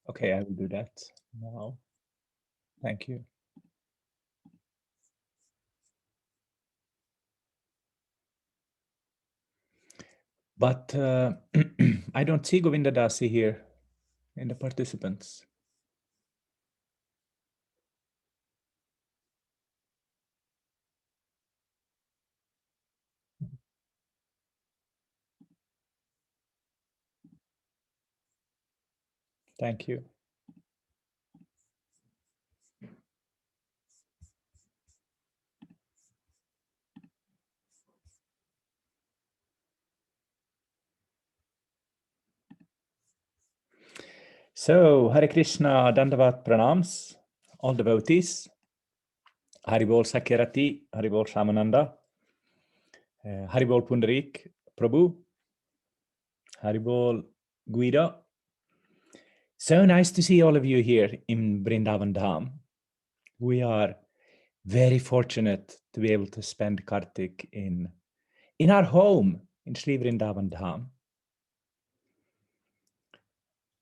Okay, I will do that now. Thank you. But I don't see Govinda Dasi here in the participants. Thank you. So, Hare Krishna, Dandavat Pranams, all devotees. Haribol Sakyarati, Haribol Shamananda, Haribol Pundarik, Prabhu, Haribol Guida. So nice to see all of you here in Vrindavan Dham. We are very fortunate to be able to spend Kartik in our home in Sri Vrindavan Dham.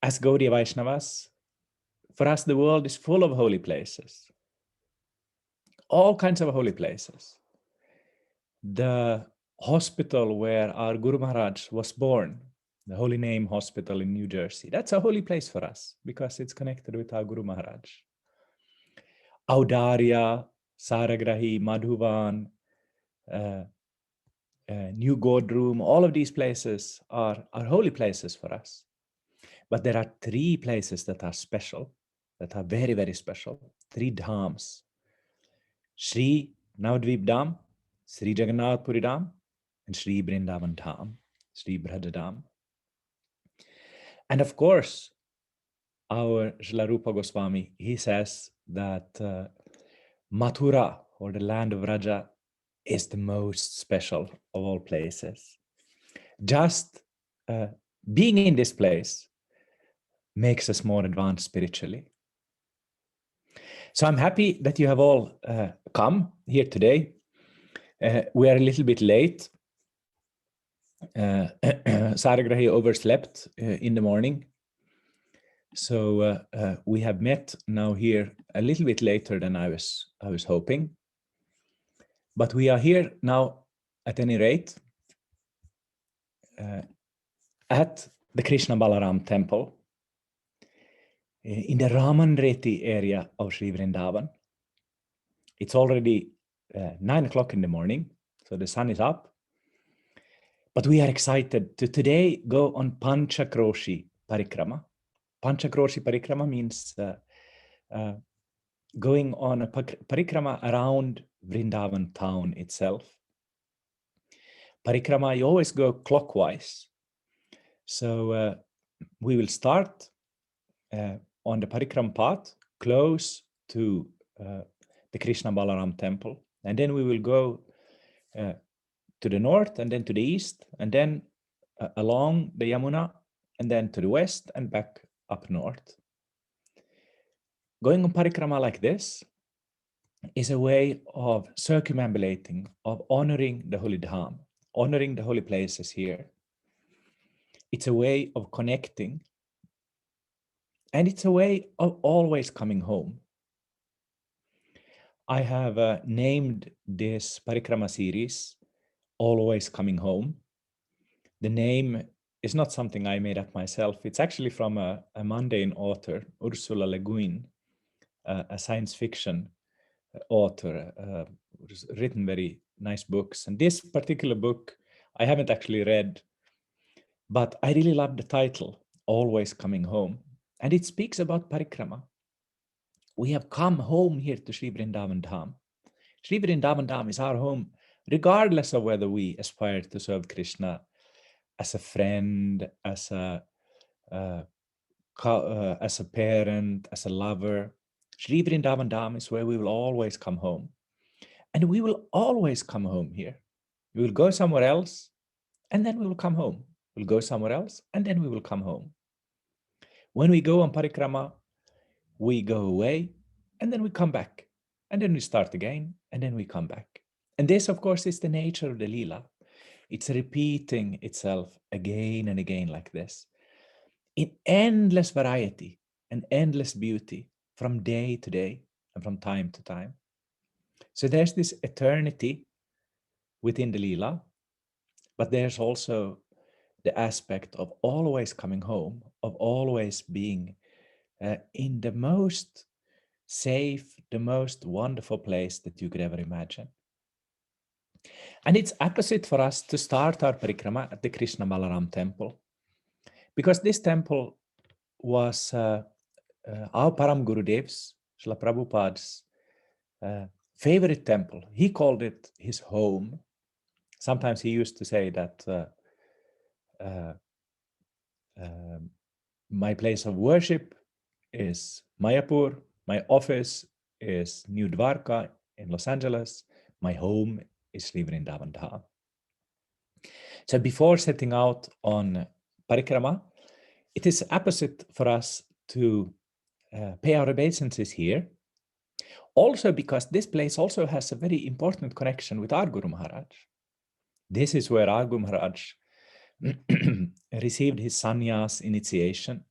As Gaudiya Vaishnavas, for us the world is full of holy places. All kinds of holy places. The hospital where our Guru Maharaj was born, the Holy Name Hospital in New Jersey, that's a holy place for us because it's connected with our Guru Maharaj. Audarya, Saragrahi, Madhuvan, New God Room, all of these places are holy places for us. But there are three places that are special, that are very, very special. Three dhams. Sri Navadvip Dham, Sri Jagannath Puri Dham, and Sri Vrindavan Dham, Sri Vraja Dham. And of course, our Srila Rupa Gosvami, he says that Mathura, or the land of Vraja, is the most special of all places. Just being in this place makes us more advanced spiritually. So I'm happy that you have all come here today. We are a little bit late. Saragrahi overslept in the morning. So we have met now here a little bit later than I was hoping. But we are here now at any rate at the Krishna Balaram temple in the Ramanreti area of Sri Vrindavan. It's already 9 o'clock in the morning, so the sun is up. But we are excited to today go on Pancakrosi Parikrama. Pancakrosi Parikrama means going on a parikrama around Vrindavan town itself. Parikrama, you always go clockwise. So we will start on the Parikrama path close to the Krishna Balaram temple. And then we will go to the north and then to the east and then along the Yamuna and then to the west and back up north. Going on Parikrama like this is a way of circumambulating, of honoring the holy Dham, honoring the holy places here. It's a way of connecting, and it's a way of always coming home. I have named this Parikrama series Always Coming Home. The name is not something I made up myself. It's actually from a mundane author, Ursula Le Guin, a science fiction author who's written very nice books. And this particular book, I haven't actually read, but I really love the title, Always Coming Home. And it speaks about Parikrama. We have come home here to Sri Vrindavan Dham. Sri Vrindavan Dham is our home, regardless of whether we aspire to serve Krishna as a friend, as a parent, as a lover. Sri Vrindavan Dham is where we will always come home. And we will always come home here. We will go somewhere else, and then we will come home. We'll go somewhere else, and then we will come home. When we go on Parikrama, we go away, and then we come back. And then we start again, and then we come back. And this, of course, is the nature of the Leela. It's repeating itself again and again like this, in endless variety an endless beauty from day to day and from time to time. So there's this eternity within the Leela, but there's also the aspect of always coming home, of always being in the most safe, the most wonderful place that you could ever imagine. And it's opposite for us to start our parikrama at the Krishna Balaram temple, because this temple was our Param Gurudev's, Srila Prabhupada's favorite temple. He called it his home. Sometimes he used to say that my place of worship is Mayapur, my office is New Dwarka in Los Angeles, my home is Sri Vrindavan Dham. So before setting out on parikrama, it is opposite for us to pay our obeisances here. Also because this place also has a very important connection with our Guru Maharaj. This is where our Guru Maharaj received his sannyas initiation.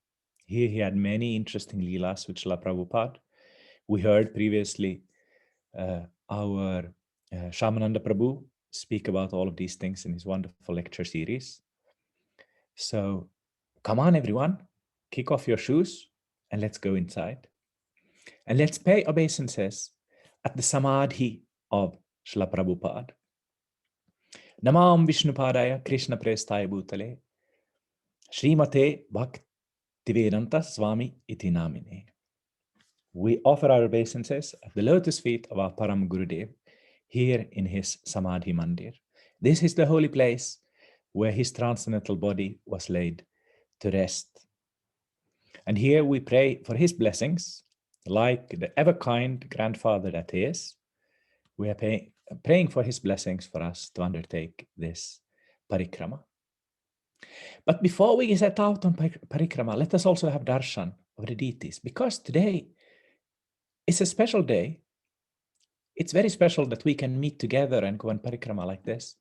Here he had many interesting leelas with Srila Prabhupada. We heard previously our Shamananda Prabhu speak about all of these things in his wonderful lecture series. So come on, everyone, kick off your shoes and let's go inside. And let's pay obeisances at the Samadhi of Srila Prabhupada. Namam Vishnupadaya Krishna Prestaya Bhutale Srimate Bhaktivedanta Swami Iti Namine. We offer our obeisances at the lotus feet of our Param Gurudev here in his Samadhi Mandir. This is the holy place where his transcendental body was laid to rest. And here we pray for his blessings, like the ever-kind grandfather that he is. We are praying for his blessings for us to undertake this parikrama. But before we set out on parikrama, let us also have darshan of the deities, because today is a special day. It's very special that we can meet together and go on parikrama like this.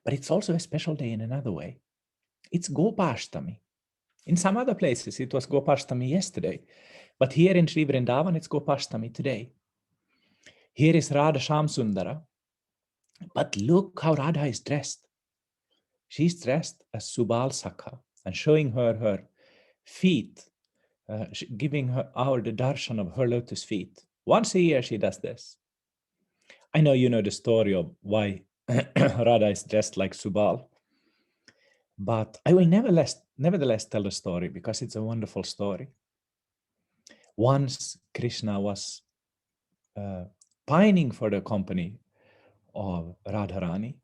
But it's also a special day in another way. It's Gopashtami. In some other places, it was Gopashtami yesterday. But here in Sri Vrindavan, it's Gopashtami today. Here is Radha Shamsundara. But look how Radha is dressed. She's dressed as Subal Sakha and showing her feet, giving her the darshan of her lotus feet. Once a year she does this. I know you know the story of why Radha is dressed like Subal, but I will nevertheless tell the story because it's a wonderful story. Once Krishna was pining for the company of Radharani,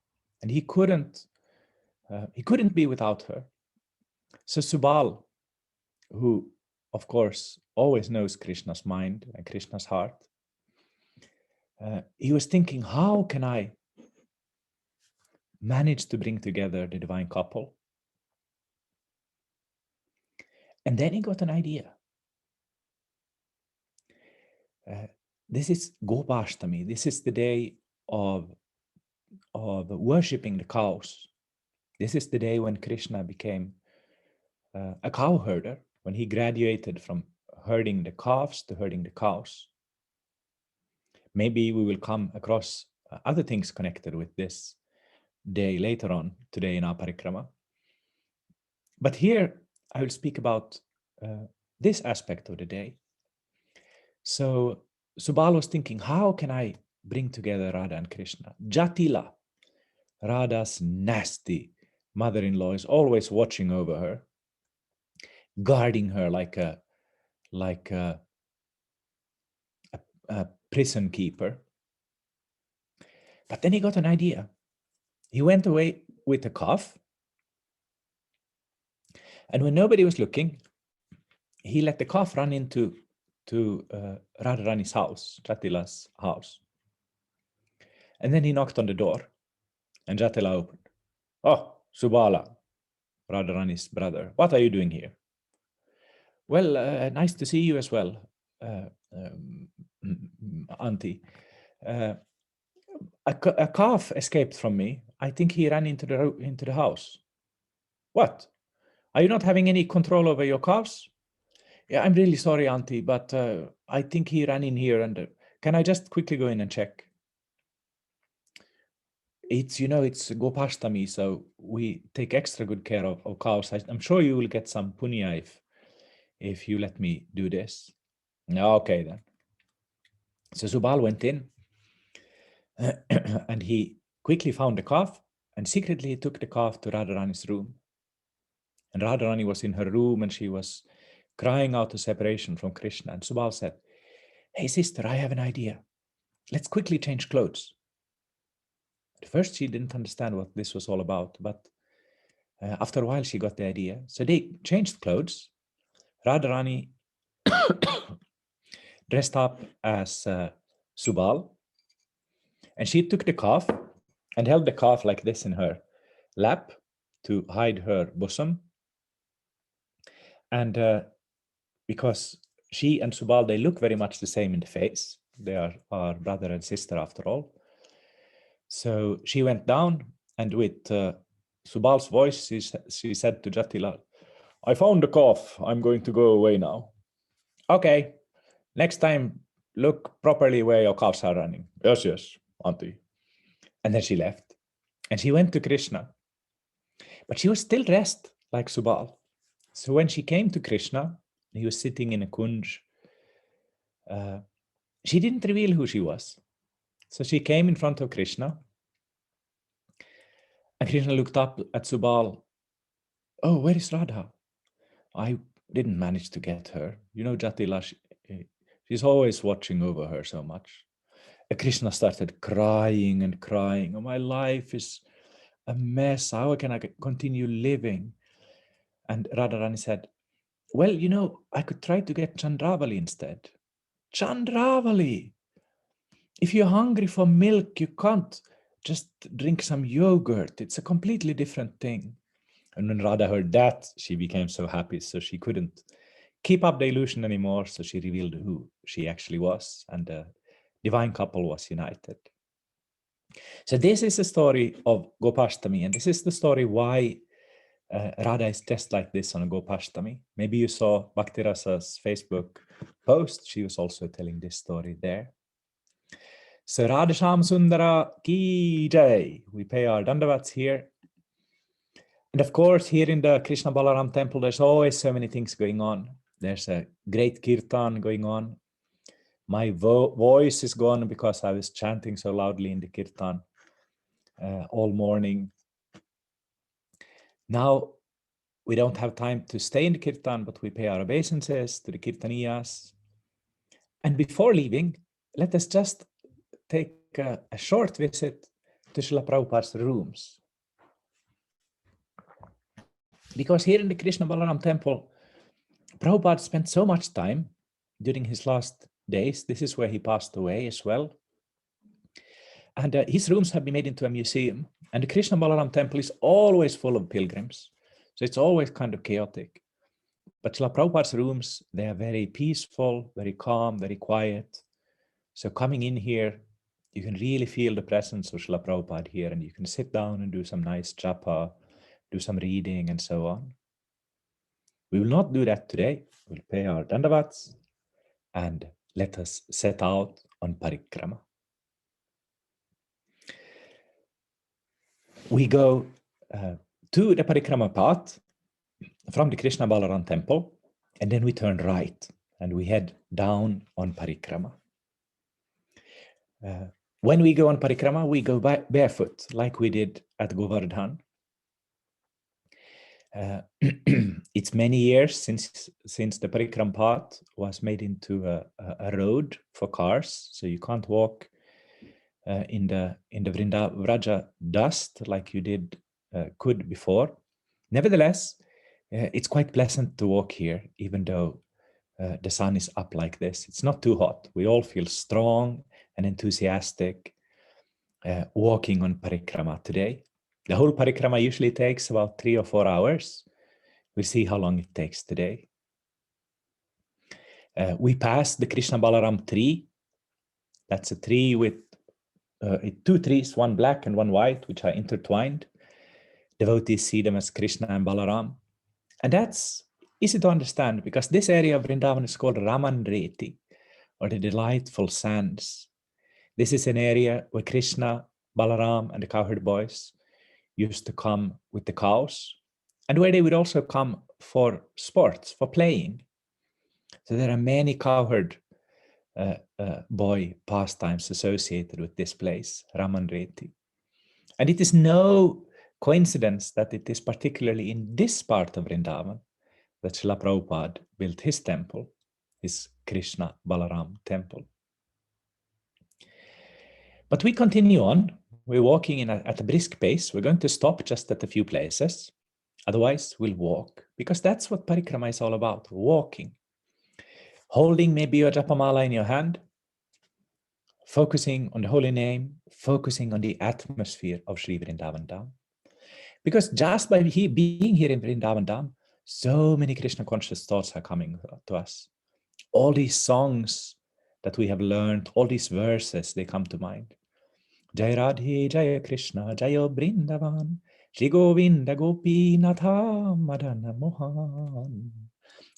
and he couldn't be without her. So Subal, who of course always knows Krishna's mind and Krishna's heart, he was thinking, how can I manage to bring together the divine couple? And then he got an idea. This is Gopashtami. This is the day of worshipping the cows. This is the day when Krishna became a cow herder, when he graduated from herding the calves to herding the cows. Maybe we will come across other things connected with this day later on today in our parikrama. But here I will speak about this aspect of the day. So Subal was thinking, how can I bring together Radha and Krishna? Jatila, Radha's nasty mother-in-law, is always watching over her, guarding her like a prison keeper. But then he got an idea. He went away with a calf, and when nobody was looking, he let the calf run into Radharani's house, Jatila's house. And then he knocked on the door, and Jatila opened. Oh, Subala, Radharani's brother, what are you doing here? Well, nice to see you as well, Auntie. A calf escaped from me. I think he ran into the house. What? Are you not having any control over your calves? Yeah, I'm really sorry, Auntie, but I think he ran in here, and can I just quickly go in and check? It's, it's Gopashtami, so we take extra good care of cows. I'm sure you will get some punya if you let me do this. Okay, then. So Subal went in and he quickly found the calf, and secretly he took the calf to Radharani's room. And Radharani was in her room and she was crying out of separation from Krishna. And Subal said, "Hey, sister, I have an idea. Let's quickly change clothes." At first, she didn't understand what this was all about, but after a while, she got the idea. So they changed clothes. Radharani dressed up as Subal, and she took the calf and held the calf like this in her lap to hide her bosom. And because she and Subal, they look very much the same in the face. They are brother and sister after all. So she went down, and with Subal's voice, she said to Jatilal, "I found the calf. I'm going to go away now." "Okay, next time, look properly where your calves are running." "Yes, yes, Auntie." And then she left, and she went to Krishna. But she was still dressed like Subal. So when she came to Krishna, he was sitting in a kunj. She didn't reveal who she was. So she came in front of Krishna, and Krishna looked up at Subal. "Oh, where is Radha? I didn't manage to get her. Jatila, she's always watching over her so much." And Krishna started crying and crying. "Oh, my life is a mess. How can I continue living?" And Radharani said, "Well, I could try to get Chandravali instead." "Chandravali! If you're hungry for milk, you can't just drink some yogurt. It's a completely different thing." And when Radha heard that, she became so happy, so she couldn't keep up the illusion anymore, so she revealed who she actually was, and the divine couple was united. So this is the story of Gopashtami, and this is the story why Radha is dressed like this on Gopashtami. Maybe you saw Bhaktirasa's Facebook post. She was also telling this story there. So Radhasham Sundara Ki Jai. We pay our dandavats here. And of course, here in the Krishna Balaram temple, there's always so many things going on. There's a great kirtan going on. My voice is gone because I was chanting so loudly in the kirtan all morning. Now, we don't have time to stay in the kirtan, but we pay our obeisances to the kirtaniyas. And before leaving, let us just take a short visit to Srila Prabhupada's rooms. Because here in the Krishna Balaram temple, Prabhupada spent so much time during his last days. This is where he passed away as well. And his rooms have been made into a museum. And the Krishna Balaram temple is always full of pilgrims. So it's always kind of chaotic. But Srila Prabhupada's rooms, they are very peaceful, very calm, very quiet. So coming in here, you can really feel the presence of Srila Prabhupada here, and you can sit down and do some nice japa, do some reading and so on. We will not do that today. We'll pay our dandavats and let us set out on parikrama. We go to the parikrama path from the Krishna Balaram temple, and then we turn right and we head down on parikrama. When we go on parikrama, we go barefoot like we did at Govardhan. It's many years since the Parikram path was made into a road for cars, so you can't walk in the Vraja dust like you could before. Nevertheless, it's quite pleasant to walk here, even though the sun is up like this. It's not too hot. We all feel strong and enthusiastic walking on parikrama today. The whole parikrama usually takes about 3 or 4 hours. We'll see how long it takes today. We passed the Krishna Balaram tree. That's a tree with 2 trees, one black and one white, which are intertwined. Devotees see them as Krishna and Balaram. And that's easy to understand because this area of Vrindavan is called Ramanreti, or the delightful sands. This is an area where Krishna, Balaram, and the cowherd boys used to come with the cows, and where they would also come for sports, for playing. So there are many cowherd boy pastimes associated with this place, Ramanreti. And it is no coincidence that it is particularly in this part of Vrindavan that Srila Prabhupada built his temple, his Krishna Balaram temple. But we continue on. We're walking at a brisk pace. We're going to stop just at a few places. Otherwise, we'll walk, because that's what parikrama is all about, walking. Holding maybe your japamala in your hand, focusing on the holy name, focusing on the atmosphere of Sri Vrindavan Dham. Because just by being here in Vrindavan Dham, so many Krishna conscious thoughts are coming to us. All these songs that we have learned, all these verses, they come to mind. Jai Radhe, Jai Krishna, Jaya Vrindavan, Shri Govinda Gopi Natha Madana Mohan.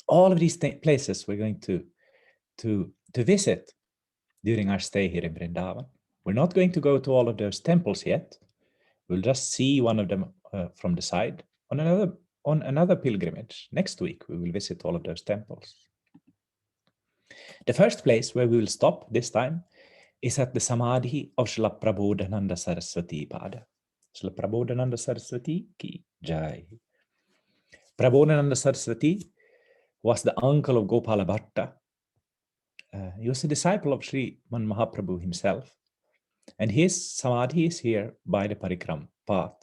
All of these places we're going to visit during our stay here in Vrindavan. We're not going to go to all of those temples yet. We'll just see one of them from the side. On another pilgrimage next week, we will visit all of those temples. The first place where we will stop this time is at the Samadhi of Srila Prabodhananda Saraswati Pada. Srila Prabodhananda Saraswati ki jai. Prabodhananda Saraswati was the uncle of Gopala Bhatta. He was a disciple of Sri Man Mahaprabhu himself. And his Samadhi is here by the Parikram path.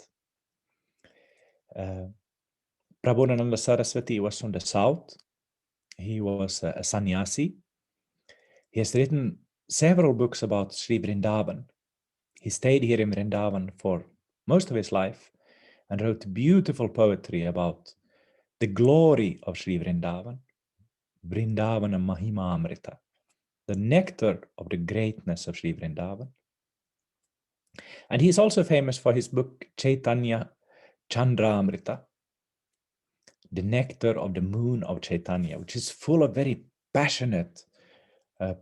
Prabodhananda Saraswati was from the south. He was a sannyasi. He has written several books about Sri Vrindavan. He stayed here in Vrindavan for most of his life and wrote beautiful poetry about the glory of Sri Vrindavan, Vrindavana Mahima Amrita, the nectar of the greatness of Sri Vrindavan. And he's also famous for his book Chaitanya Chandramrita, the nectar of the moon of Chaitanya, which is full of very passionate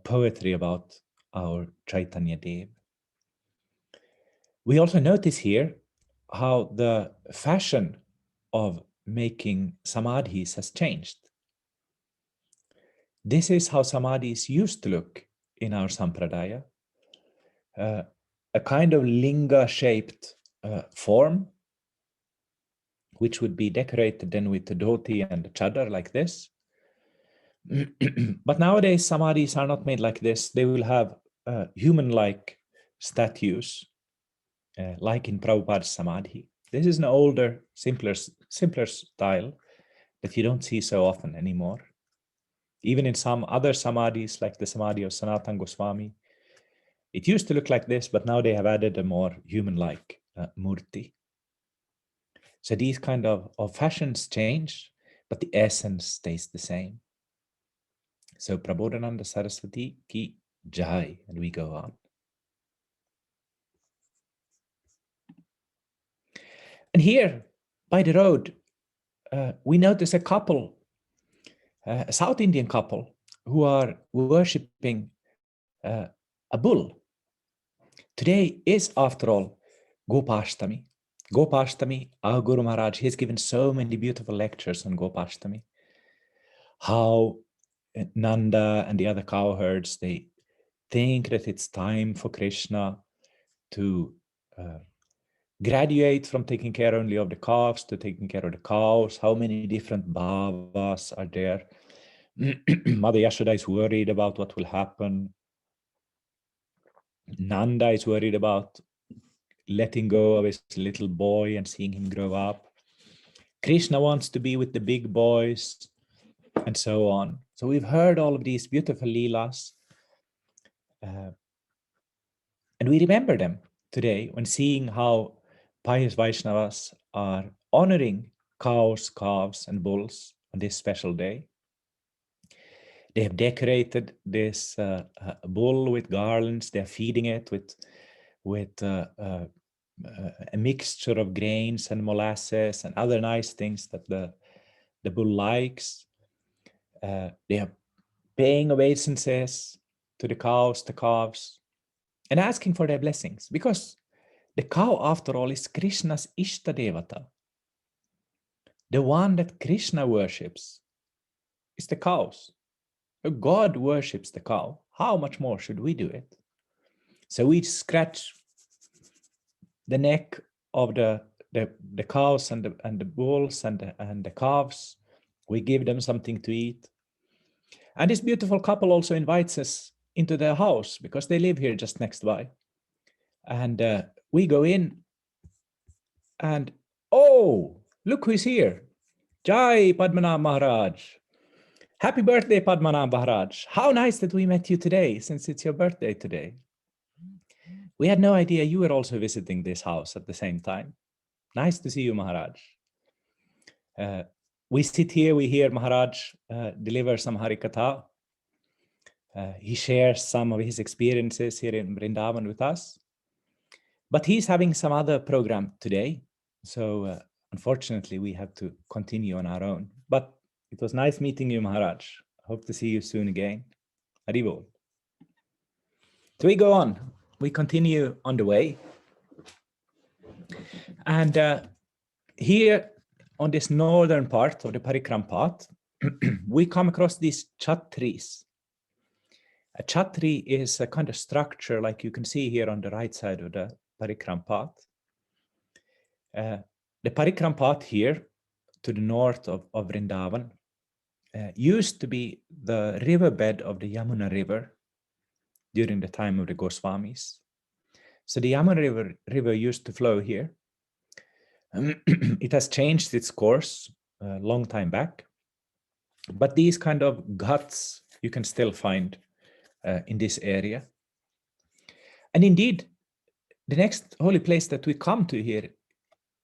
poetry about our Chaitanya Dev. We also notice here how the fashion of making samadhis has changed. This is how samadhis used to look in our sampradaya, a kind of linga-shaped form, which would be decorated then with the dhoti and the chadar like this. But nowadays, samadhis are not made like this. They will have human-like statues, like in Prabhupada's Samadhi. This is an older, simpler style that you don't see so often anymore. Even in some other Samadhis, like the Samadhi of Sanatana Gosvami, it used to look like this, but now they have added a more human-like murti. So these kind of fashions change, but the essence stays the same. So Prabodhananda Saraswati ki jai, and we go on. And here, by the road, we notice a couple, a South Indian couple, who are worshipping a bull. Today is, after all, Gopashtami. Gopashtami, our Guru Maharaj, he has given so many beautiful lectures on Gopashtami. How Nanda and the other cowherds, they think that it's time for Krishna to graduate from taking care only of the calves to taking care of the cows. How many different bhavas are there? Mother Yashoda is worried about what will happen. Nanda is worried about letting go of his little boy and seeing him grow up. Krishna wants to be with the big boys, and so on. So we've heard all of these beautiful leelas, and we remember them today when seeing how pious Vaishnavas are honoring cows, calves, and bulls on this special day. They have decorated this bull with garlands. They're feeding it with a mixture of grains and molasses and other nice things that the bull likes. They are paying obeisances to the cows, the calves, and asking for their blessings, because the cow, after all, is Krishna's Ishta Devata. The one that Krishna worships is the cows. If God worships the cow, how much more should we do it? So we scratch the neck of the cows and the bulls and the calves. We give them something to eat. And this beautiful couple also invites us into their house, because they live here just next by. And we go in and, oh, look who's here. Jai Padmanabh Maharaj. Happy birthday, Padmanabh Maharaj. How nice that we met you today, since it's your birthday today. We had no idea you were also visiting this house at the same time. Nice to see you, Maharaj. We sit here, we hear Maharaj deliver some Harikatha. He shares some of his experiences here in Vrindavan with us. But he's having some other program today. So unfortunately, we have to continue on our own. But it was nice meeting you, Maharaj. I hope to see you soon again. Haribol. So we go on. We continue on the way. And here on this northern part of the Parikram path, we come across these chatris. A chatri is a kind of structure like you can see here on the right side of the Parikram path. The Parikram path here to the north of Vrindavan used to be the riverbed of the Yamuna River during the time of the Gosvamis. So the Yamuna River used to flow here. It has changed its course a long time back, but these kind of ghats you can still find in this area. And indeed, the next holy place that we come to here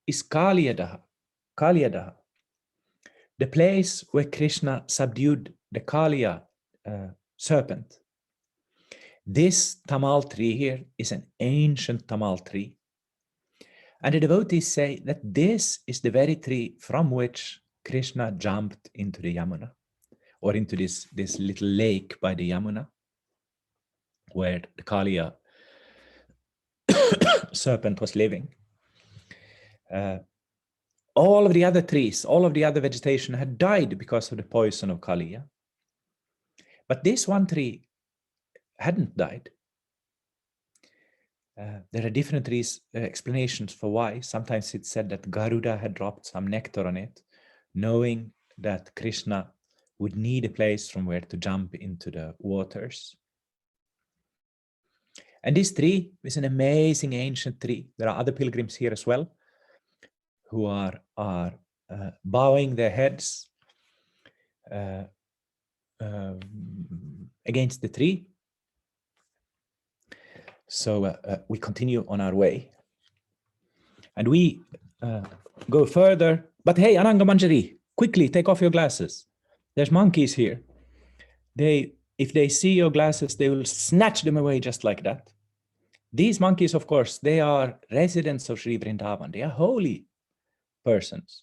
is Kaliada, the place where Krishna subdued the Kaliya serpent. This tamal tree here is an ancient tamal tree. And the devotees say that this is the very tree from which Krishna jumped into the Yamuna, or into this little lake by the Yamuna, where the Kaliya serpent was living. All of the other trees, all of the other vegetation had died because of the poison of Kaliya. But this one tree hadn't died. There are different explanations for why. Sometimes it's said that Garuda had dropped some nectar on it, knowing that Krishna would need a place from where to jump into the waters. And this tree is an amazing ancient tree. There are other pilgrims here as well who are bowing their heads against the tree. So we continue on our way. And we go further. But hey, Ananga Manjari, quickly take off your glasses. There's monkeys here. If they see your glasses, they will snatch them away just like that. These monkeys, of course, they are residents of Sri Vrindavan. They are holy persons,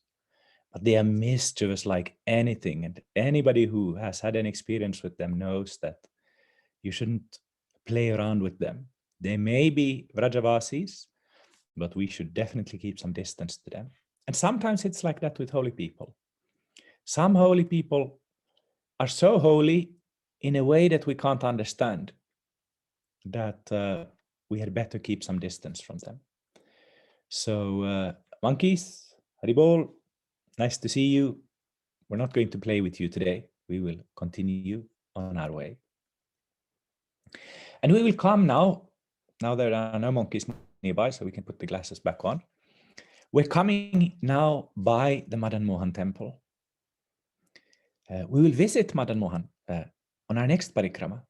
but they are mischievous like anything. And anybody who has had an experience with them knows that you shouldn't play around with them. They may be Vrajavasis, but we should definitely keep some distance to them. And sometimes it's like that with holy people. Some holy people are so holy in a way that we can't understand, that we had better keep some distance from them. So monkeys, Haribol, nice to see you. We're not going to play with you today. We will continue on our way. And we will come now there are no monkeys nearby, so we can put the glasses back on. We're coming now by the Madan Mohan temple. We will visit Madan Mohan on our next parikrama.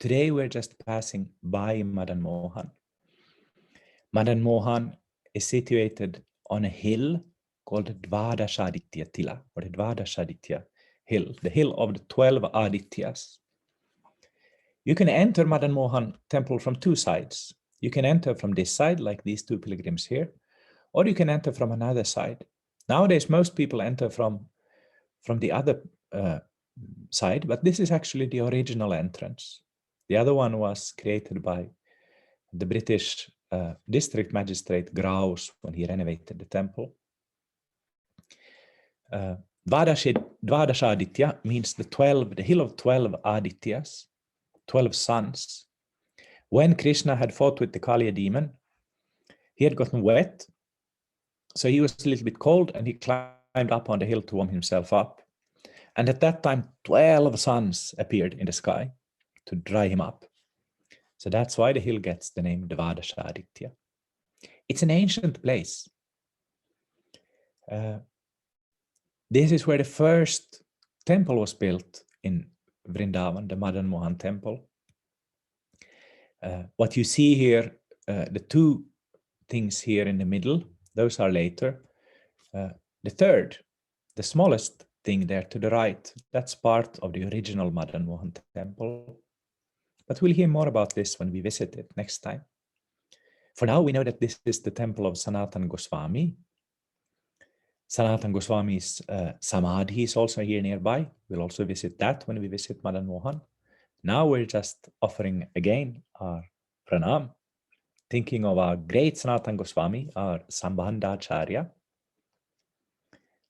Today we're just passing by Madan Mohan. Madan Mohan is situated on a hill called Dvadashaditya Tila, or the Dvadashaditya hill, the hill of the 12 Adityas. You can enter Madan Mohan temple from two sides. You can enter from this side, like these two pilgrims here, or you can enter from another side. Nowadays, most people enter from the other side, but this is actually the original entrance. The other one was created by the British district magistrate Graus when he renovated the temple. Dvadasha means the hill of 12 Adityas, 12 suns. When Krishna had fought with the Kaliya demon, he had gotten wet, so he was a little bit cold, and he climbed up on the hill to warm himself up. And at that time, 12 suns appeared in the sky to dry him up. So that's why the hill gets the name Dvadasha Aditya. It's an ancient place. This is where the first temple was built in Vrindavan, the Madan Mohan temple. What you see here, the two things here in the middle, those are later. The third, the smallest thing there to the right, that's part of the original Madan Mohan temple. But we'll hear more about this when we visit it next time. For now, we know that this is the temple of Sanatana Gosvami. Sanatana Goswami's Samadhi is also here nearby. We'll also visit that when we visit Madan Mohan. Now we're just offering again our pranam, thinking of our great Sanatana Goswami, our Sambandhacharya.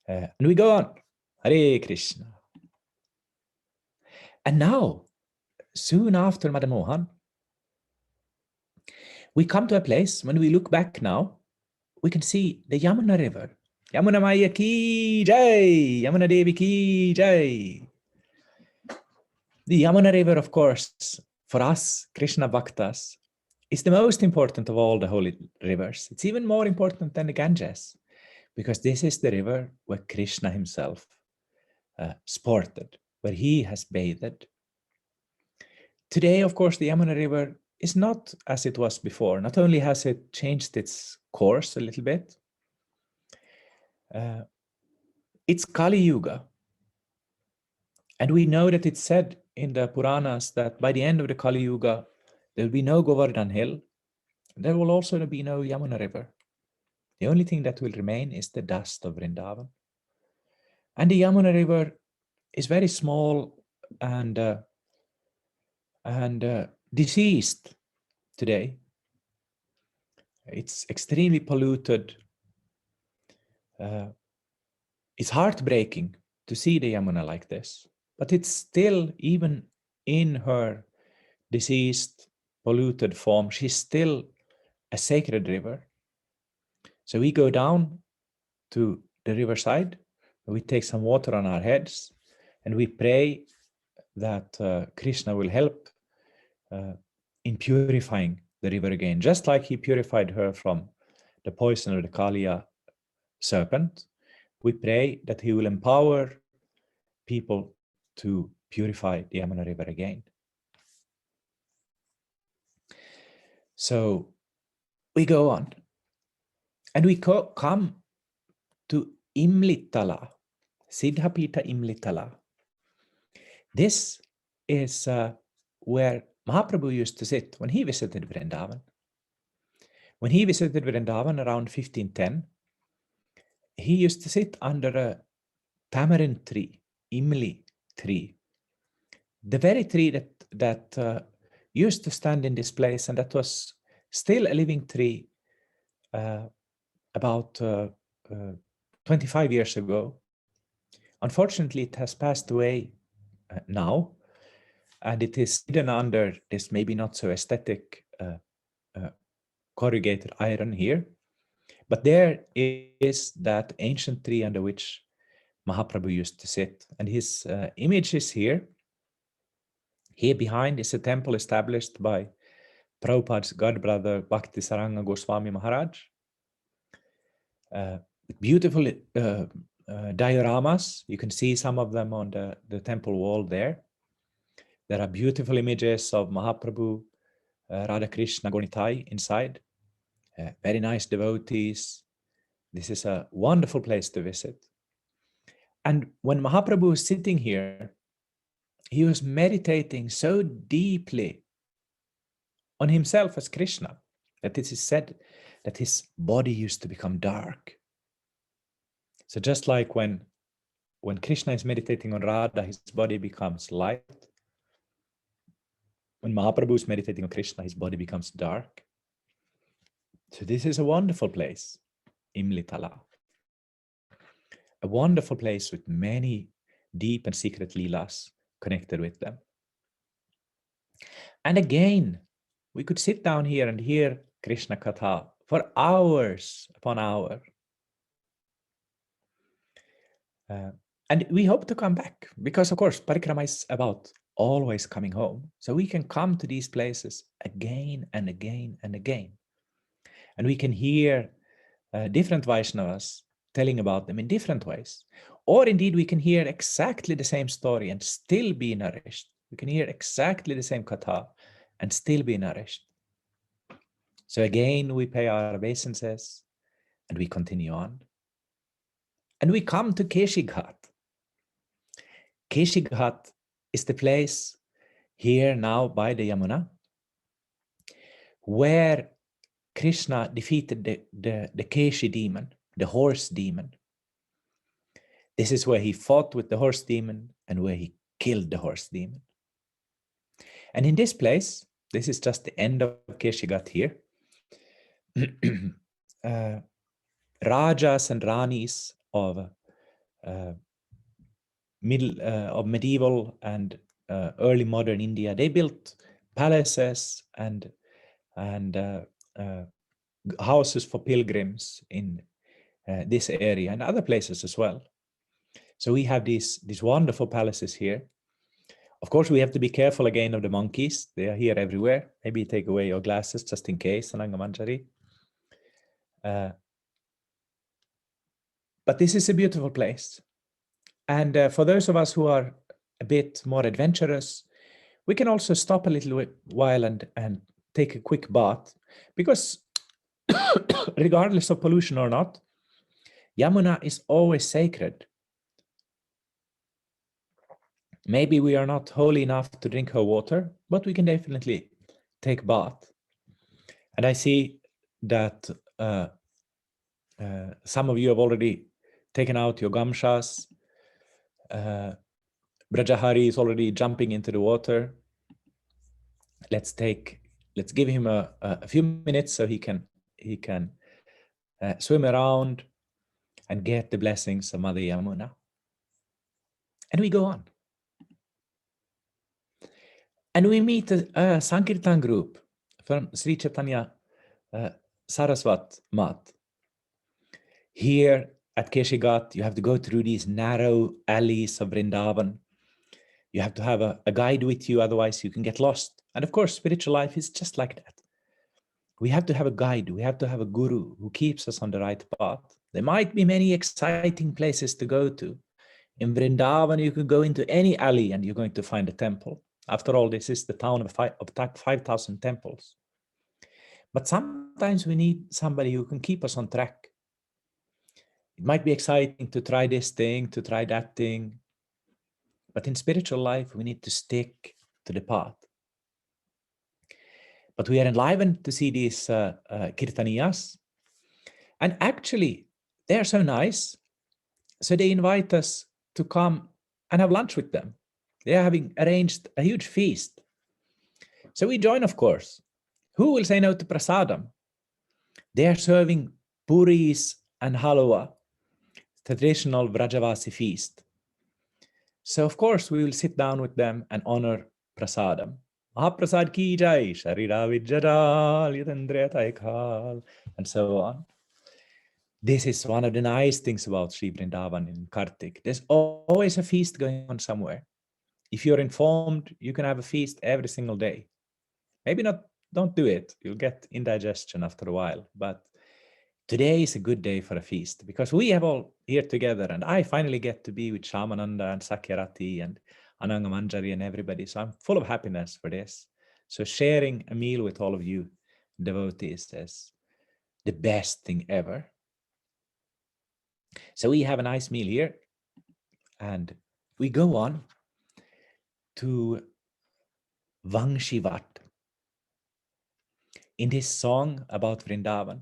And we go on. Hare Krishna. And now, soon after Madan Mohan, we come to a place, when we look back now, we can see the Yamuna River. Yamuna Maya ki jai, Yamuna Devi ki jai. The Yamuna River, of course, for us Krishna Bhaktas, is the most important of all the holy rivers. It's even more important than the Ganges, because this is the river where Krishna himself sported, where he has bathed. Today, of course, the Yamuna River is not as it was before. Not only has it changed its course a little bit, it's Kali Yuga. And we know that it's said in the Puranas that by the end of the Kali Yuga, there will be no Govardhan hill. There will also be no Yamuna River. The only thing that will remain is the dust of Vrindavan. And the Yamuna River is very small and diseased today. It's extremely polluted. It's heartbreaking to see the Yamuna like this, but it's still, even in her diseased, polluted form, she's still a sacred river. So we go down to the riverside, we take some water on our heads, and we pray that Krishna will help in purifying the river again, just like he purified her from the poison of the Kaliya serpent. We pray that he will empower people to purify the Yamuna River again. So we go on, and we come to Imlitala, Siddhapita Imlitala. This is where Mahaprabhu used to sit when he visited Vrindavan. When he visited Vrindavan around 1510, he used to sit under a tamarind tree, Imli tree, the very tree that used to stand in this place, and that was still a living tree about 25 years ago. Unfortunately, it has passed away now, and it is hidden under this maybe not so aesthetic corrugated iron here. But there is that ancient tree under which Mahaprabhu used to sit, and his image is here. Here behind is a temple established by Prabhupada's godbrother Bhakti Saranga Goswami Maharaj. Beautiful dioramas. You can see some of them on the temple wall there. There are beautiful images of Mahaprabhu, Radha Krishna, Gornitai inside. Very nice devotees. This is a wonderful place to visit. And when Mahaprabhu was sitting here, he was meditating so deeply on himself as Krishna that it is said that his body used to become dark. So just like when when Krishna is meditating on Radha, his body becomes light. When Mahaprabhu is meditating on Krishna, his body becomes dark. So this is a wonderful place, Imlitala. A wonderful place with many deep and secret leelas connected with them. And again, we could sit down here and hear Krishna Katha for hours upon hours. And we hope to come back because, of course, Parikrama is about always coming home. So we can come to these places again and again and again. And we can hear different Vaishnavas telling about them in different ways. Or indeed, we can hear exactly the same story and still be nourished. We can hear exactly the same katha and still be nourished. So again, we pay our obeisances and we continue on. And we come to Keshi Ghat. Keshi Ghat is the place here now by the Yamuna where Krishna defeated the Keshi demon, the horse demon. This is where he fought with the horse demon and where he killed the horse demon. And in this place, this is just the end of Keshi Ghat here, Rajas and Ranis of medieval and early modern India, they built palaces and houses for pilgrims in this area and other places as well. So we have these wonderful palaces here. Of course, we have to be careful again of the monkeys. They are here everywhere. Maybe take away your glasses just in case, Sanangamanjari. But this is a beautiful place. And for those of us who are a bit more adventurous, we can also stop a little while and take a quick bath, because regardless of pollution or not, Yamuna is always sacred. Maybe we are not holy enough to drink her water, but we can definitely take bath. And I see that some of you have already taken out your gamshas. Brajahari is already jumping into the water. Let's give him a few minutes so he can swim around and get the blessings of Mother Yamuna. And we go on. And we meet a Sankirtan group from Sri Chaitanya Saraswat Mat. Here at Keshi Ghat, you have to go through these narrow alleys of Vrindavan. You have to have a guide with you, otherwise you can get lost. And of course, spiritual life is just like that. We have to have a guide. We have to have a guru who keeps us on the right path. There might be many exciting places to go to. In Vrindavan, you can go into any alley and you're going to find a temple. After all, this is the town of 5,000 temples. But sometimes we need somebody who can keep us on track. It might be exciting to try this thing, to try that thing. But in spiritual life, we need to stick to the path. But we are enlivened to see these kirtaniyas. And actually, they are so nice. So they invite us to come and have lunch with them. They are having arranged a huge feast. So we join, of course. Who will say no to prasadam? They are serving puris and halwa, traditional Vrajavasi feast. So of course we will sit down with them and honor prasadam. Mahaprasad ki jai, sharira vijjadal, yatandriyata ekhal, and so on. This is one of the nice things about Sri Vrindavan in Kartik. There's always a feast going on somewhere. If you're informed, you can have a feast every single day. Maybe not, don't do it. You'll get indigestion after a while. But today is a good day for a feast because we have all here together, and I finally get to be with Shamananda and Sakyarati and Ananga Manjari and everybody. So I'm full of happiness for this. So sharing a meal with all of you devotees is the best thing ever. So we have a nice meal here and we go on to Vangshivat. In this song about Vrindavan,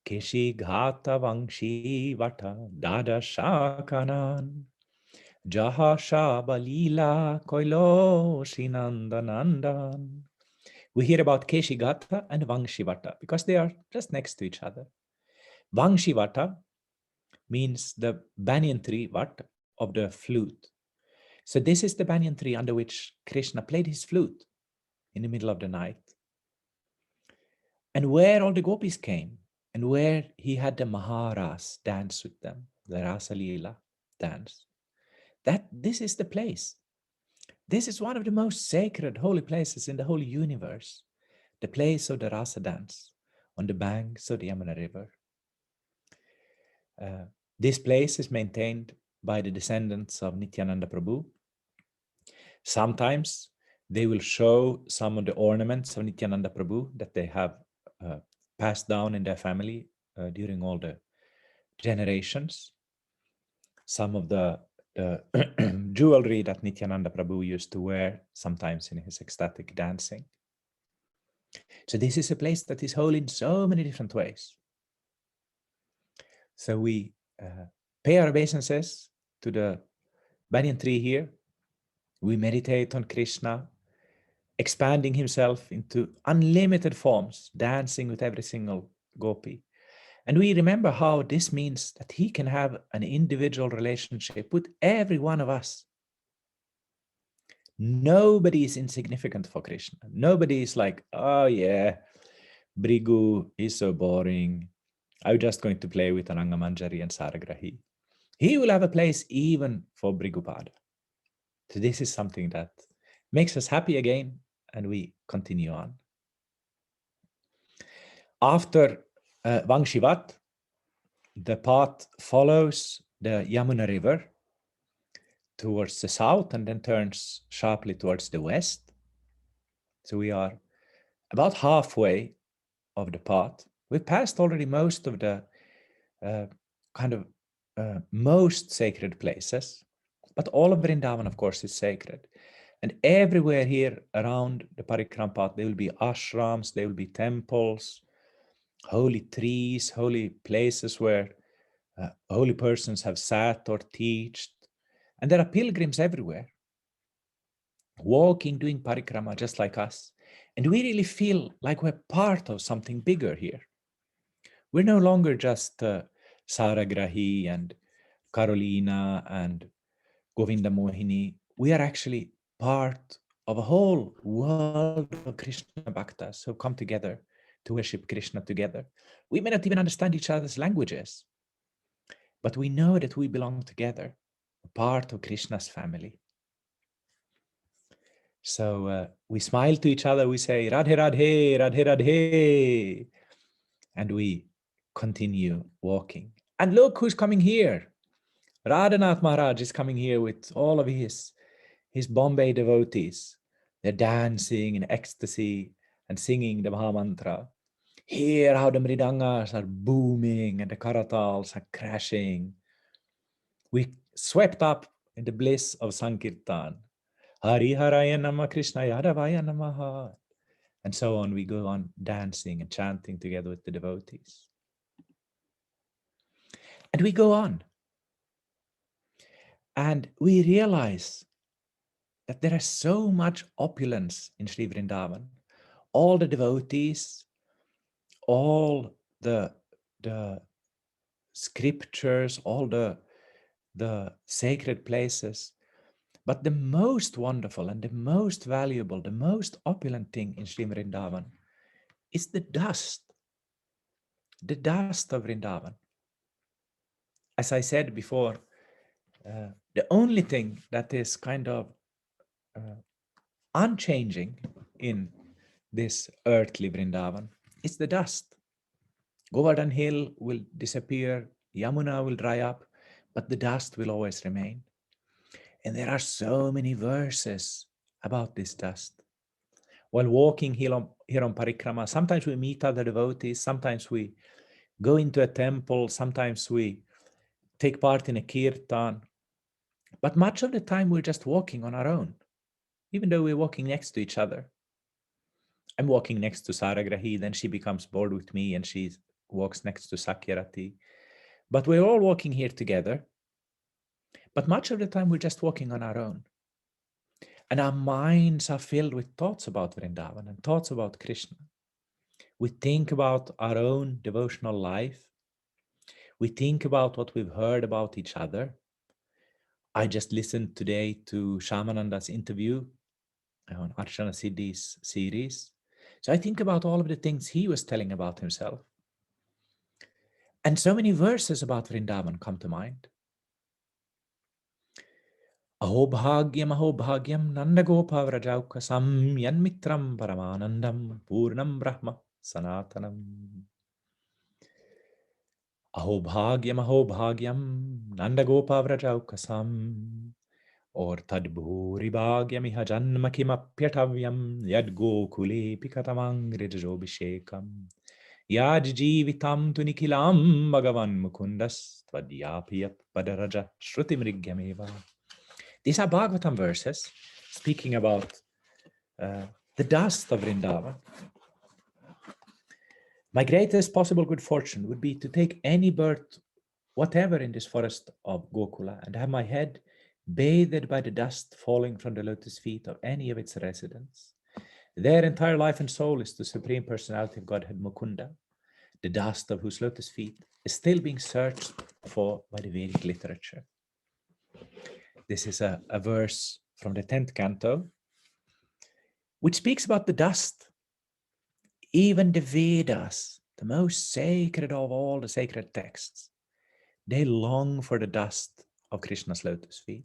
Keshi Ghata Vangshi Vata Dada Shakanan. Jaha Shabalila Koilo Shinandanandan. We hear about Keshigata and Vangshivata because they are just next to each other. Vangshivata means the banyan tree vat of the flute. So this is the banyan tree under which Krishna played his flute in the middle of the night. And where all the gopis came, and where he had the Maharas dance with them, the Rasa Leela dance. This is the place. This is one of the most sacred holy places in the whole universe. The place of the Rasa dance on the banks of the Yamuna River. This place is maintained by the descendants of Nityananda Prabhu. Sometimes they will show some of the ornaments of Nityananda Prabhu that they have passed down in their family during all the generations. Some of the jewelry that Nityananda Prabhu used to wear sometimes in his ecstatic dancing. So this is a place that is holy in so many different ways. So we pay our obeisances to the banyan tree here. We meditate on Krishna, expanding himself into unlimited forms, dancing with every single gopi. And we remember how this means that he can have an individual relationship with every one of us. Nobody is insignificant for Krishna. Nobody is like, oh yeah, Bhrigu is so boring. I'm just going to play with Ananga Manjari and Saragrahi. He will have a place even for Bhrigupada. So this is something that makes us happy again, and we continue on. After Vangshivat, the path follows the Yamuna River towards the south and then turns sharply towards the west. So we are about halfway of the path. We've passed already most of the most sacred places, but all of Vrindavan, of course, is sacred. And everywhere here around the Parikrama path, there will be ashrams, there will be temples, holy trees, holy places where holy persons have sat or taught. And there are pilgrims everywhere, walking, doing parikrama just like us. And we really feel like we're part of something bigger here. We're no longer just Saragrahi and Carolina and Govinda Mohini. We are actually part of a whole world of Krishna Bhaktas who come together to worship Krishna together. We may not even understand each other's languages, but we know that we belong together, a part of Krishna's family. So we smile to each other, we say, Radhe Radhe, Radhe Radhe, and we continue walking. And look who's coming here. Radhanath Maharaj is coming here with all of his Bombay devotees. They're dancing in ecstasy and singing the Mahamantra. Hear how the mridangas are booming and the karatals are crashing. We swept up in the bliss of Sankirtan. Hari Haraya Nama Krishna Yadavaya Namaha. And so on, we go on dancing and chanting together with the devotees. And we go on. And we realize that there is so much opulence in Sri Vrindavan. All the devotees, all the scriptures, all the sacred places. But the most wonderful and the most valuable, the most opulent thing in Sri Vrindavan is the dust of Vrindavan. As I said before, the only thing that is kind of unchanging in this earthly Vrindavan is the dust. Govardhan Hill will disappear, Yamuna will dry up, but the dust will always remain. And there are so many verses about this dust. While walking here on Parikrama, sometimes we meet other devotees, sometimes we go into a temple, sometimes we take part in a kirtan. But much of the time we're just walking on our own, even though we're walking next to each other. I'm walking next to Saragrahi, then she becomes bored with me and she walks next to Sakyarati. But we're all walking here together. But much of the time we're just walking on our own. And our minds are filled with thoughts about Vrindavan and thoughts about Krishna. We think about our own devotional life. We think about what we've heard about each other. I just listened today to Shamananda's interview on Archana Siddhi's series. So I think about all of the things he was telling about himself. And so many verses about Vrindavan come to mind. Aho bhagyam nandagopa vrajaukasam yanmitram paramanandam purnam brahma sanatanam. Aho bhagyam nandagopa vrajaukasam or tadbhuri bhagyam iha janma kimapyatavyam yad gokule pikatamang rijobhishekam yad jivitam tunikilam bhagavan mukundas tvadyapiyat padaraja shrutimrigyameva. These are Bhagavatam verses speaking about the dust of Vrindavan. My greatest possible good fortune would be to take any bird, whatever, in this forest of Gokula and have my head bathed by the dust falling from the lotus feet of any of its residents. Their entire life and soul is the Supreme Personality of Godhead Mukunda, the dust of whose lotus feet is still being searched for by the Vedic literature. This is a verse from the 10th canto, which speaks about the dust. Even the Vedas, the most sacred of all the sacred texts, they long for the dust of Krishna's lotus feet.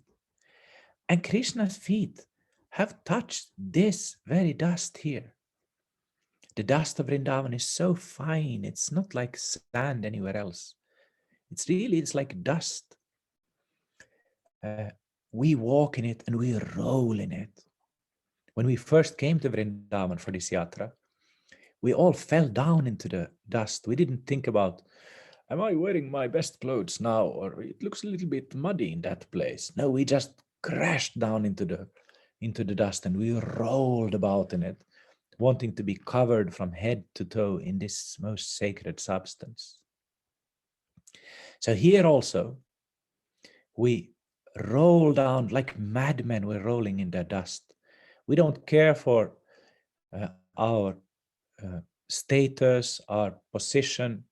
And Krishna's feet have touched this very dust here. The dust of Vrindavan is so fine, it's not like sand anywhere else. It's like dust. We walk in it and we roll in it. When we first came to Vrindavan for this yatra, we all fell down into the dust. We didn't think about, am I wearing my best clothes now? Or it looks a little bit muddy in that place. No, we just crashed down into the dust and we rolled about in it, wanting to be covered from head to toe in this most sacred substance. So here also, we roll down like madmen. We're rolling in the dust. We don't care for our status, our position.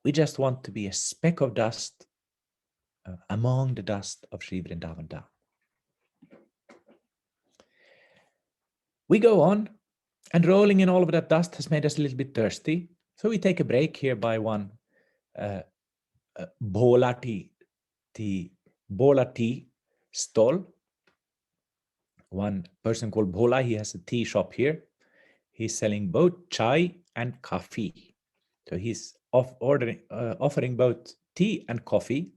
We just want to be a speck of dust among the dust of Sri Vrindavan Dham. We go on, and rolling in all of that dust has made us a little bit thirsty. So we take a break here by one Bhola tea stall. One person called Bhola, he has a tea shop here. He's selling both chai and coffee. So he's offering both tea and coffee.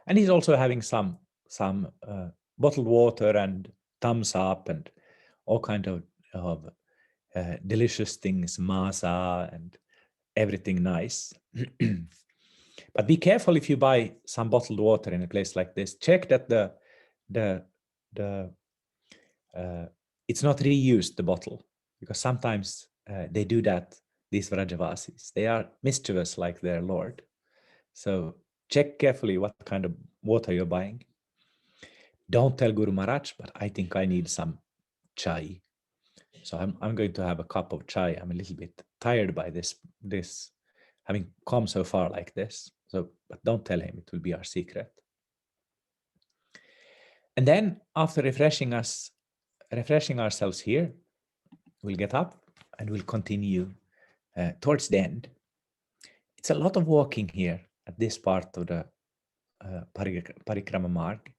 And he's also having some bottled water and thumbs up and all kind of delicious things, masa and everything nice. But be careful if you buy some bottled water in a place like this. Check that it's not reused, the bottle, because sometimes they do that, these Vrajavasis. They are mischievous like their Lord. So check carefully what kind of water you're buying. Don't tell Guru Maharaj, but I think I need some chai. So I'm going to have a cup of chai. I'm a little bit tired by this having come so far like this. So, but don't tell him, it will be our secret. And then after refreshing ourselves here, we'll get up and we'll continue towards the end. It's a lot of walking here at this part of the Parikrama Marg.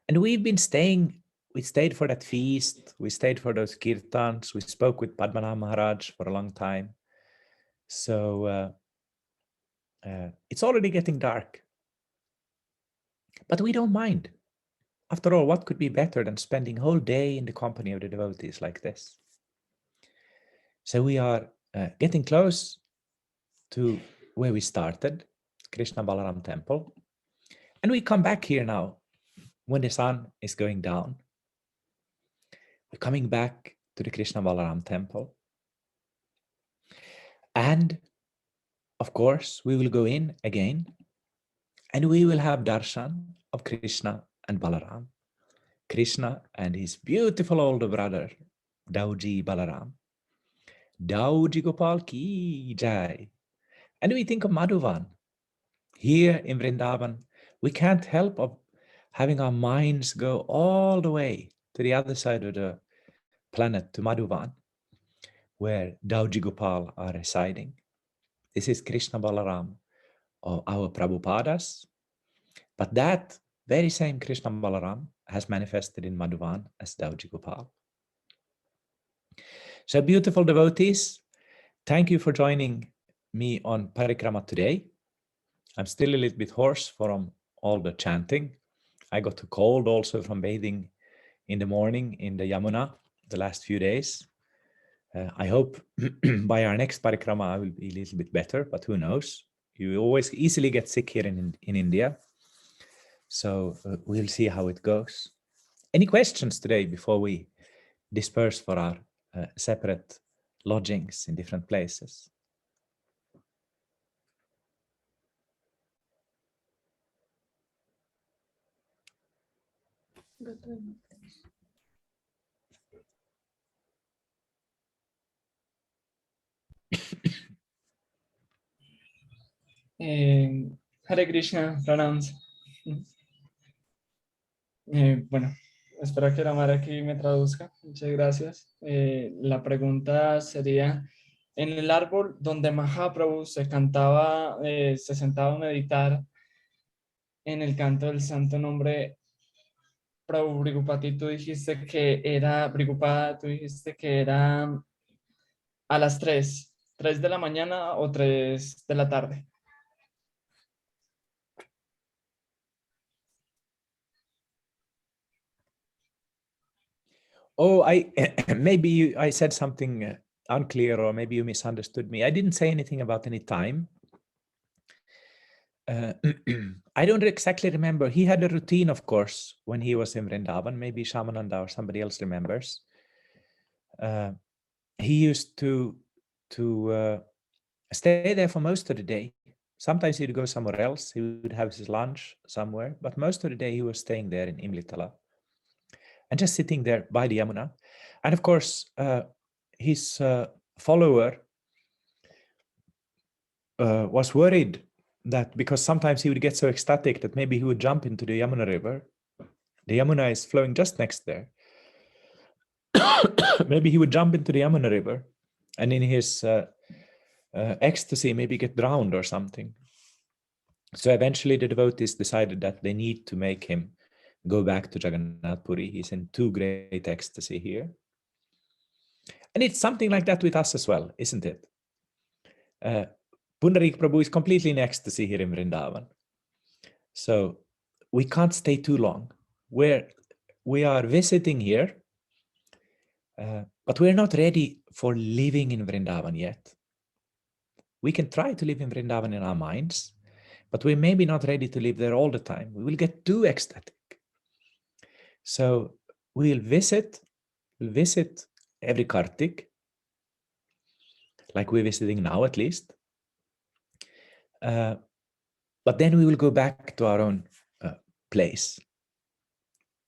And we've been staying, we stayed for that feast, we stayed for those kirtans, we spoke with Padmanabha Maharaj for a long time. So it's already getting dark. But we don't mind. After all, what could be better than spending a whole day in the company of the devotees like this? So we are getting close to where we started, Krishna Balaram Temple. And we come back here now when the sun is going down. We're coming back to the Krishna Balaram Temple. And of course, we will go in again and we will have Darshan of Krishna and Balaram. Krishna and his beautiful older brother, Dauji Balaram. Dauji Gopal ki jai. And we think of Madhuvan. Here in Vrindavan, we can't help of having our minds go all the way to the other side of the planet, to Madhuvan, where Dauji Gopal are residing. This is Krishna Balaram of our Prabhupadas. But that very same Krishna Balaram has manifested in Madhuvan as Dauji Gopal. So beautiful devotees, thank you for joining me on Parikrama today. I'm still a little bit hoarse from all the chanting. I got a cold also from bathing in the morning in the Yamuna the last few days. I hope by our next Parikrama I will be a little bit better, but who knows? You always easily get sick here in India. So we'll see how it goes. Any questions today before we disperse for our separate lodgings in different places? Hare Krishna, pranams. Bueno, espero que la Mara aquí me traduzca. Muchas gracias. La pregunta sería, en el árbol donde Mahaprabhu se cantaba, se sentaba a meditar en el canto del santo nombre Prabhu Bhrigupati, tú dijiste que era Bhrigupada, tú dijiste que era a las 3 de la mañana o 3 de la tarde. Oh, maybe I said something unclear, or maybe you misunderstood me. I didn't say anything about any time. I don't exactly remember. He had a routine, of course, when he was in Vrindavan. Maybe Shamananda or somebody else remembers. He used to stay there for most of the day. Sometimes he'd go somewhere else. He would have his lunch somewhere, but most of the day he was staying there in Imlitala and just sitting there by the Yamuna. And of course, his follower was worried that because sometimes he would get so ecstatic that maybe he would jump into the Yamuna river. The Yamuna is flowing just next there. Maybe he would jump into the Yamuna river and in his ecstasy maybe get drowned or something. So eventually the devotees decided that they need to make him go back to Jagannath Puri. He's in too great ecstasy here. And it's something like that with us as well, isn't it? Pundarik Prabhu is completely in ecstasy here in Vrindavan. So we can't stay too long. We are visiting here, but we're not ready for living in Vrindavan yet. We can try to live in Vrindavan in our minds, but we're maybe not ready to live there all the time. We will get too ecstatic. So we'll visit every Kartik, like we're visiting now at least. But then we will go back to our own place.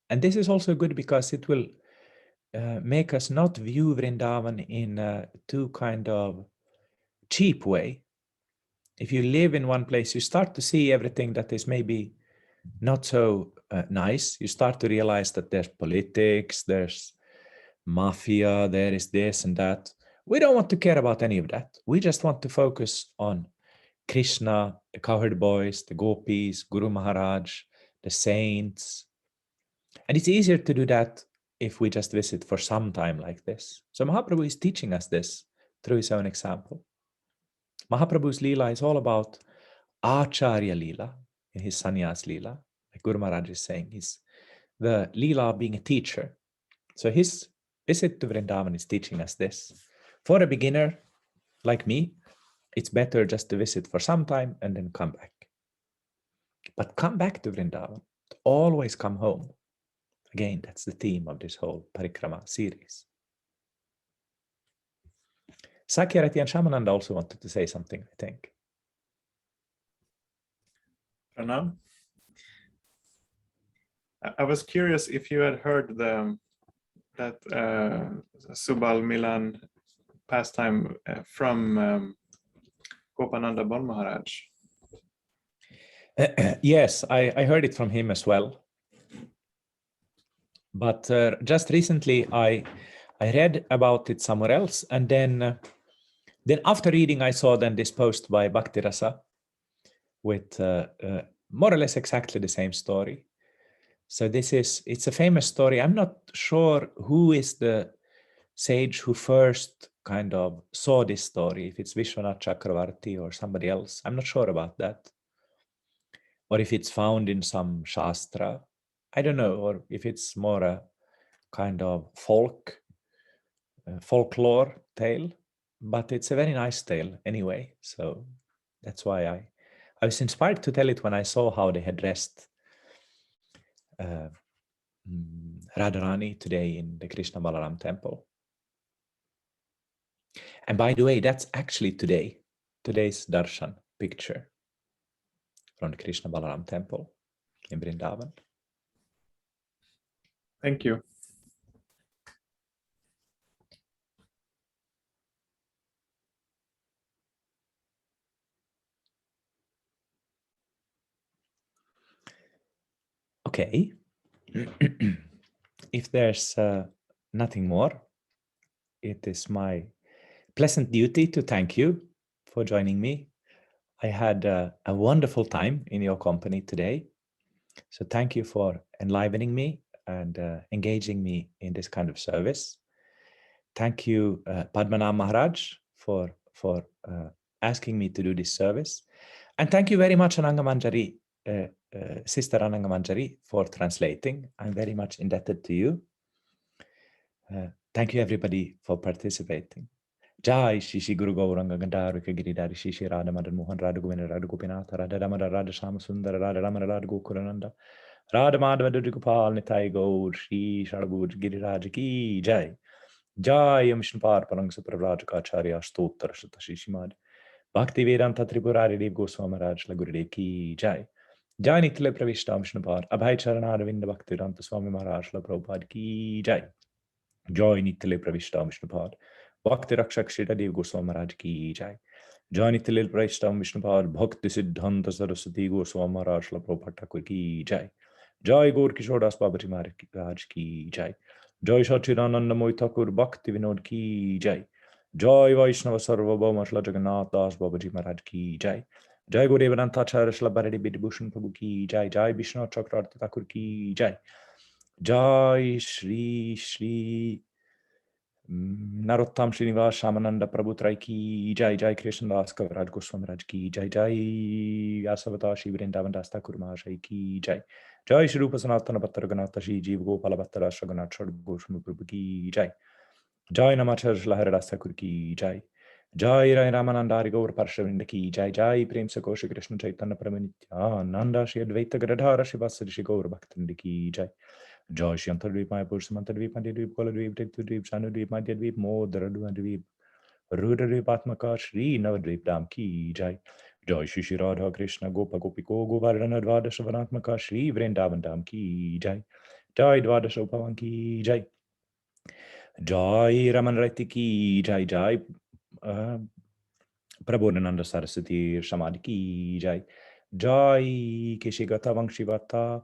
And this is also good because it will make us not view Vrindavan in a too kind of cheap way. If you live in one place, you start to see everything that is maybe not so nice. You start to realize that there's politics, there's mafia, there is this and that. We don't want to care about any of that. We just want to focus on Krishna, the cowherd boys, the gopis, Guru Maharaj, the saints. And it's easier to do that if we just visit for some time like this. So Mahaprabhu is teaching us this through his own example. Mahaprabhu's Leela is all about Acharya Leela in his Sannyas Leela. Like Guru Maharaj is saying, he's the Leela of being a teacher. So his visit to Vrindavan is teaching us this. For a beginner like me, it's better just to visit for some time and then come back. But come back to Vrindavan. Always come home. Again, that's the theme of this whole Parikrama series. Sakyarati and Shamananda also wanted to say something, I think. Pranam. I was curious if you had heard that Subal Milan pastime from Gopananda Bon Maharaj. Yes, I heard it from him as well. But just recently, I read about it somewhere else, and then after reading, I saw then this post by Bhakti Rasa with more or less exactly the same story. So it's a famous story. I'm not sure who is the sage who first kind of saw this story, if it's Vishwanath Chakravarti or somebody else. I'm not sure about that. Or if it's found in some Shastra. I don't know, or if it's more a kind of folklore tale, but it's a very nice tale anyway. So that's why I was inspired to tell it when I saw how they had dressed Radharani today in the Krishna Balaram temple. And by the way, that's actually today's Darshan picture from the Krishna Balaram temple in Vrindavan. Thank you. Okay. If there's nothing more, it is my pleasant duty to thank you for joining me. I had a wonderful time in your company today. So thank you for enlivening me and engaging me in this kind of service. Thank you, Padmanabh Maharaj, for asking me to do this service. And thank you very much, Ananga Manjari, Sister Ananga Manjari, for translating. I'm very much indebted to you. Thank you, everybody, for participating. Jai Shishi Guru Gauranga Gandarika Giridari Shishi Radha Madan Mohan Radha Govinda Radha Gopinatha Radha Ramana Radha Shama Sundara Radha Ramana Radha Gokulananda Radha Madhava Gopal Nitai Gaur Shri Sharagur Giriraj Ki Jai Jai Vishnu Par Parang Supravrajaka Acharya Stotra Shata Shishimad Bhakti Vedanta Tripurari Dev Goswami Raj La Gurudev Ki Jai Jai Nitle Pravishta Vishnu Par Abhay Charana Ravinda Bhakti Vedanta Swami Maharaj La Prabhupada Ki Jai Jai Nitle Pravishta Vishnu Par Bhakti Rakshak Shri Dev Goswami Maharaj Ki Jai Jai Nitle Pravishta Vishnu Par Bhakti Siddhanta Saraswati Goswami Maharaj La Prabhupada Thakur Ki Jai Jai Gaur Kishore Das Babaji Maharaj Ki Jai Jai Sachidananda Moy Thakur Bhakti Vinod Ki Jai Jai Vaishnava Sarvabhauma Shla Jagannath Das Babaji Maharaj Ki Jai Jai Gaur Vedanta Acharya Shla Bharati Bidibhushan Prabhu Ki Jai Jai Vishnu Chakravarti Thakur Ki Jai Jai Shri Narottam Srinivas Shamananda Prabhu Trai Ki Jai Jai Krishna Das Kaviraj Goswami Raj Ki Jai Jai Asavata Shri Vrindavan Das Thakur Mahashai Ki Jai Jai Shri Rupa Sanatana Bhattara Ganatha Shri Jeev Gopala Bhattara Shaganath Shad Goswami Prabhu Ki Jai Jai Namachar Lahara Das Thakur Ki Jai Jai Rai Ramananda Hari Gaur Parshavrinda Ki Jai Jai Prem Sakho Shri Krishna Chaitanya Paramanitya Nanda Shri Advaita Gadadhara Shri Vasari Shri Gaur Bhaktinda Ki Jai Jai Shri Antardvip Mayapur Samantardvip Mandidvip Koladvip Tektudvip Shanudvip Madhyadvip Modaradvip Rudradvip Atmaka Shri Navadvip Dham Ki Jai Jai Shri Shri Radha Krishna Gopa Gopiko Govardhana Dvadasha Vanatmaka Shri Vrindavan Dham Ki Jai Jai Dvadasha Upavan Ki Jai Jai Raman Rati Ki Jai Jai Prabodhananda Saraswati Samadhi Ki Jai Jai Keshigata Vangshivata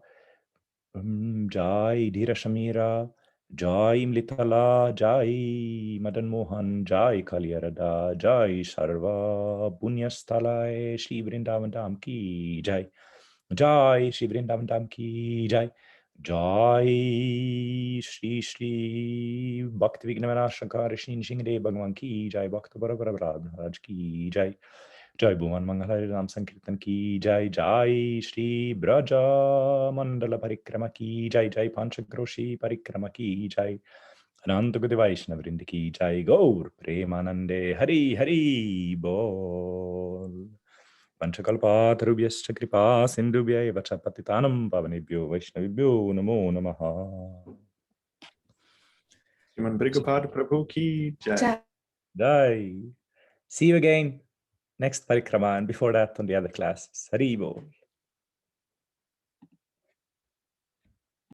Jai Dhira Shamira Jai Mlitala Jai Madan Mohan Jai Kaliada Jai Sarva Punyastalai Shri Vrindavan Dham Ki Jai Jai Shri Vrindavan Dham Ki Jai Jai Shri Shri Bhakti Vignavanashakari Shri Shingde Bhagavan Ki Jai Bhakta Bharavaraj Raj Ki Jai Jai Bhuvan Mangalhari Ram Sankirtan Ki Jai Jai Shri Vraja Mandala Parikrama Ki Jai Jai Pancakrosi Parikrama Ki Jai Ananta Gudi Vaishnava Vrinda Ki Jai Gaur Premanande Hari Hari Bol Panchakalpatarubhyascha kripa sindhubhya vacha patitanam pavanebhyo vaishnavibhyo namo namaha. Sriman Bhrigupada Prabhu Ki Jai. Jai. See you again next parikrama and before that on the other classes. Hari Bol.